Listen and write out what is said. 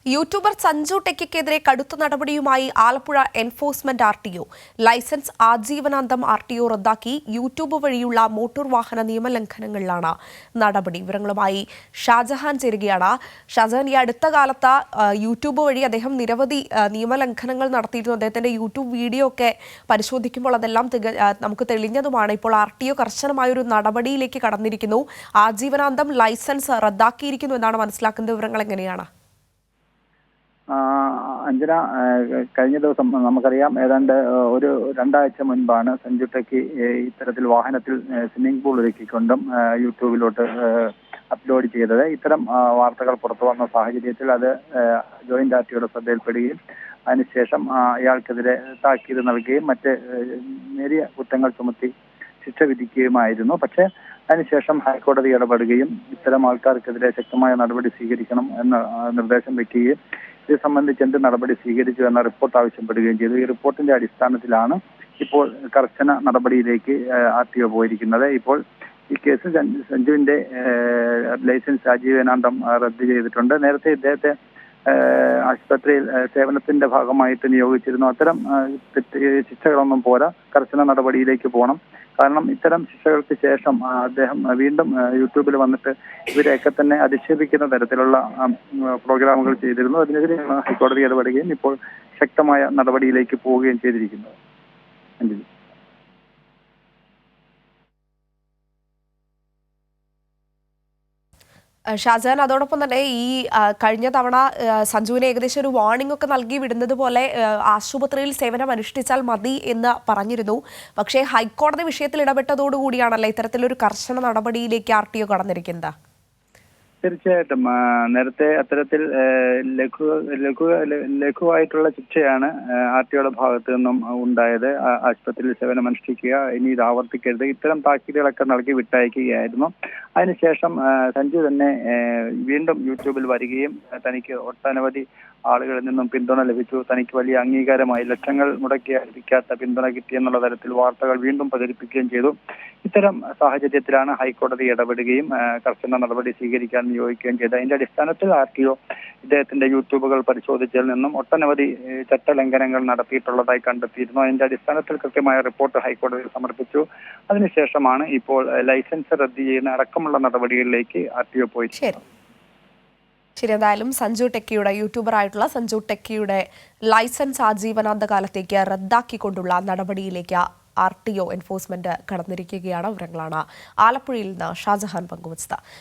YouTuber Sanju ടെക്കിക്കെതിരെ കടുത്ത നടപടിയുമായി ആലപ്പുഴ എൻഫോഴ്സ്മെന്റ് RTO. ലൈസൻസ് ആജീവനാന്തം RTO റദ്ദാക്കി. യൂട്യൂബ് വഴിയുള്ള മോട്ടോർ വാഹന നിയമലംഘനങ്ങളിലാണ് നടപടി. വിവരങ്ങളുമായി ഷാജഹാൻ ചേരുകയാണ്. ഷാജഹാൻ, ഈ അടുത്ത കാലത്ത് യൂട്യൂബ് വഴി അദ്ദേഹം നിരവധി നിയമലംഘനങ്ങൾ നടത്തിയിരുന്നു. അദ്ദേഹത്തിന്റെ യൂട്യൂബ് വീഡിയോ ഒക്കെ പരിശോധിക്കുമ്പോൾ അതെല്ലാം നമുക്ക് തെളിഞ്ഞതുമാണ്. ഇപ്പോൾ RTO കർശനമായൊരു നടപടിയിലേക്ക് കടന്നിരിക്കുന്നു. ആജീവനാന്തം ലൈസൻസ് റദ്ദാക്കിയിരിക്കുന്നു എന്നാണ് മനസ്സിലാക്കുന്നത്. വിവരങ്ങൾ എങ്ങനെയാണ്? അഞ്ജന, കഴിഞ്ഞ ദിവസം നമുക്കറിയാം, ഏതാണ്ട് ഒരു 2 ആഴ്ച മുൻപാണ് സഞ്ജു ടെക്കി ഇത്തരത്തിൽ വാഹനത്തിൽ സ്വിമ്മിംഗ് പൂൾ ഒരുക്കിക്കൊണ്ടും യൂട്യൂബിലോട്ട് അപ്ലോഡ് ചെയ്തത്. ഇത്തരം വാർത്തകൾ പുറത്തു വന്ന സാഹചര്യത്തിൽ അത് ജോയിന്റ് RTOയുടെ ശ്രദ്ധയിൽപ്പെടുകയും അതിനുശേഷം ഇയാൾക്കെതിരെ താക്കീത് നൽകുകയും മറ്റ് നേരിയ കുറ്റങ്ങൾ ചുമത്തി ശിക്ഷ വിധിക്കുകയുമായിരുന്നു. പക്ഷേ അതിനുശേഷം ഹൈക്കോടതി ഇടപെടുകയും ഇത്തരം ആൾക്കാർക്കെതിരെ ശക്തമായ നടപടി സ്വീകരിക്കണം എന്ന നിർദ്ദേശം വയ്ക്കുകയും ഇത് സംബന്ധിച്ച് എന്ത് നടപടി സ്വീകരിച്ചു എന്ന റിപ്പോർട്ട് ആവശ്യപ്പെടുകയും ചെയ്തു. ഈ റിപ്പോർട്ടിന്റെ അടിസ്ഥാനത്തിലാണ് ഇപ്പോൾ കർശന നടപടിയിലേക്ക് RTO പോയിരിക്കുന്നത്. ഇപ്പോൾ ഈ കേസ് സഞ്ജുവിന്റെ ലൈസൻസ് ആജീവനാന്തം റദ്ദ് ചെയ്തിട്ടുണ്ട്. നേരത്തെ ഇദ്ദേഹത്തെ ആശുപത്രിയിൽ സേവനത്തിന്റെ ഭാഗമായിട്ട് നിയോഗിച്ചിരുന്നു. അത്തരം ശിക്ഷകളൊന്നും പോരാ, കർശന നടപടിയിലേക്ക് പോകണം. കാരണം ഇത്തരം ശിക്ഷകൾക്ക് ശേഷം അദ്ദേഹം വീണ്ടും യൂട്യൂബിൽ വന്നിട്ട് ഇവരെയൊക്കെ തന്നെ അധിക്ഷേപിക്കുന്ന തരത്തിലുള്ള പ്രോഗ്രാമുകൾ ചെയ്തിരുന്നു. അതിനെതിരെയാണ് ഹൈക്കോടതി ഇടപെടുകയും ഇപ്പോൾ ശക്തമായ നടപടിയിലേക്ക് പോവുകയും ചെയ്തിരിക്കുന്നത്. ഷാജഹാൻ, അതോടൊപ്പം തന്നെ ഈ കഴിഞ്ഞ തവണ സഞ്ജുവിന് ഏകദേശം ഒരു വാർണിംഗ് ഒക്കെ നൽകി വിടുന്നത് പോലെ ആശുപത്രിയിൽ സേവനം അനുഷ്ഠിച്ചാൽ മതി എന്ന് പറഞ്ഞിരുന്നു. പക്ഷേ ഹൈക്കോടതി വിഷയത്തിൽ ഇടപെട്ടതോടുകൂടിയാണല്ലോ ഇത്തരത്തിലൊരു കർശന നടപടിയിലേക്ക് RTO കടന്നിരിക്കുന്നത്. തീർച്ചയായിട്ടും നേരത്തെ അത്തരത്തിൽ ലഘുവായിട്ടുള്ള ശിക്ഷയാണ് RTOയുടെ ഭാഗത്തു നിന്നും ഉണ്ടായത്. ആശുപത്രിയിൽ സേവനം അനുഷ്ഠിക്കുക, ഇനി ഇത് ആവർത്തിക്കരുത്, ഇത്തരം താക്കീതുകളൊക്കെ നൽകി വിട്ടയക്കുകയായിരുന്നു. അതിനുശേഷം സഞ്ജു തന്നെ വീണ്ടും യൂട്യൂബിൽ വരികയും തനിക്ക് ഒട്ടനവധി ആളുകളിൽ നിന്നും പിന്തുണ ലഭിച്ചു, തനിക്ക് വലിയ അംഗീകാരമായി, ലക്ഷങ്ങൾ മുടക്കിയായിരിക്കാത്ത പിന്തുണ കിട്ടിയെന്നുള്ള തരത്തിൽ വാർത്തകൾ വീണ്ടും പ്രചരിപ്പിക്കുകയും ചെയ്തു. ഇത്തരം സാഹചര്യത്തിലാണ് ഹൈക്കോടതി ഇടപെടുകയും കർശന നടപടി സ്വീകരിക്കാൻ നിയോഗിക്കുകയും ചെയ്തത്. അതിന്റെ അടിസ്ഥാനത്തിൽ RTO ഇദ്ദേഹത്തിന്റെ യൂട്യൂബുകൾ പരിശോധിച്ചതിൽ നിന്നും ഒട്ടനവധി ചട്ടലംഘനങ്ങൾ നടത്തിയിട്ടുള്ളതായി കണ്ടെത്തിയിരുന്നു. അതിന്റെ അടിസ്ഥാനത്തിൽ കൃത്യമായ റിപ്പോർട്ട് ഹൈക്കോടതിയിൽ സമർപ്പിച്ചു. അതിനുശേഷമാണ് ഇപ്പോൾ ലൈസൻസ് റദ്ദ് ചെയ്യുന്ന അടക്കമുള്ള നടപടികളിലേക്ക് RTO പോയിട്ടുള്ളത്. ശരി, എന്തായാലും സഞ്ജു ടെക്കിയുടെ യൂട്യൂബറായിട്ടുള്ള സഞ്ജു ടെക്കിയുടെ ലൈസൻസ് ആജീവനാന്ത കാലത്തേക്ക് റദ്ദാക്കിക്കൊണ്ടുള്ള നടപടിയിലേക്ക് RTO എൻഫോഴ്സ്മെന്റ് കടന്നിരിക്കുകയാണ്. വിവരങ്ങളാണ് ആലപ്പുഴയിൽ നിന്ന് ഷാജഹാൻ പങ്കുവച്ചത്.